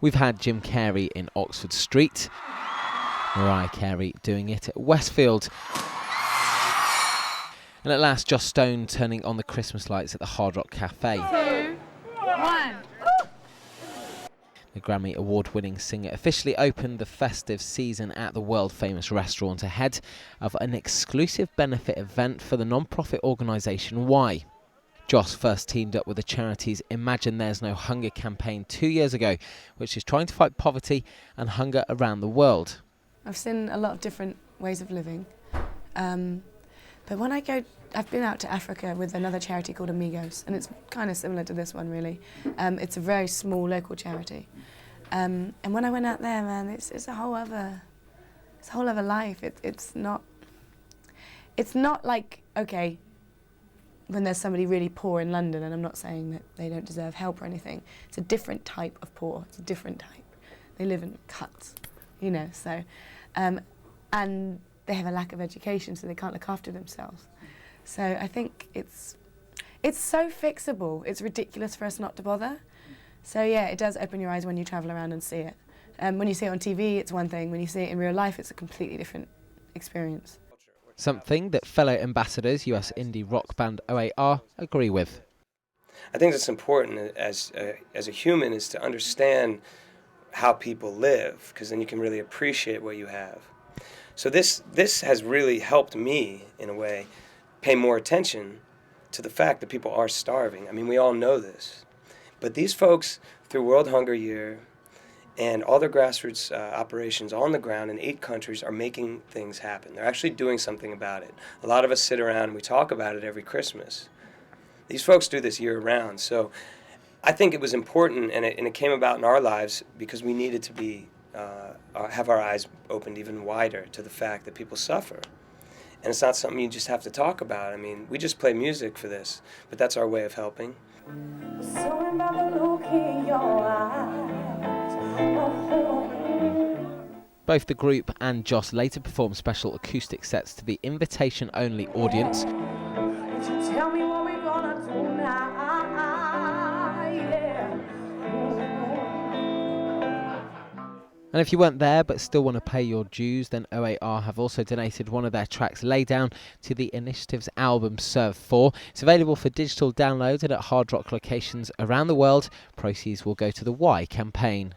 We've had Jim Carrey in Oxford Street, Mariah Carey doing it at Westfield, and at last Joss Stone turning on the Christmas lights at the Hard Rock Cafe. 2, 1. The Grammy award-winning singer officially opened the festive season at the world-famous restaurant ahead of an exclusive benefit event for the non-profit organisation O.A.R. Joss first teamed up with the charity's Imagine There's No Hunger campaign 2 years ago, which is trying to fight poverty and hunger around the world. I've seen a lot of different ways of living, but when I've been out to Africa with another charity called Amigos, and it's kind of similar to this one really. It's a very small local charity, and when I went out there, man, it's a whole other life. It's not like, okay, when there's somebody really poor in London, and I'm not saying that they don't deserve help or anything. It's a different type of poor. It's a different type. They live in huts, you know. So, and they have a lack of education, so they can't look after themselves. So I think it's so fixable. It's ridiculous for us not to bother. So yeah, it does open your eyes when you travel around and see it. When you see it on TV, it's one thing. When you see it in real life, it's a completely different experience. Something that fellow ambassadors, US indie rock band O.A.R, agree with. I think it's important as a human is to understand how people live, because then you can really appreciate what you have. So this has really helped me, in a way, pay more attention to the fact that people are starving. I mean, we all know this. But these folks, through World Hunger Year and all their grassroots operations on the ground in 8 countries, are making things happen. They're actually doing something about it. A lot of us sit around and we talk about it every Christmas. These folks do this year-round. So I think it was important, and it came about in our lives because we needed to be have our eyes opened even wider to the fact that people suffer. And it's not something you just have to talk about. I mean, we just play music for this, but that's our way of helping. Both the group and Joss later performed special acoustic sets to the invitation-only audience. Tell me what we're gonna do now, yeah. And if you weren't there but still want to pay your dues, then O.A.R have also donated one of their tracks, Lay Down, to the initiative's album Serve 4. It's available for digital download and at Hard Rock locations around the world. Proceeds will go to the Why campaign.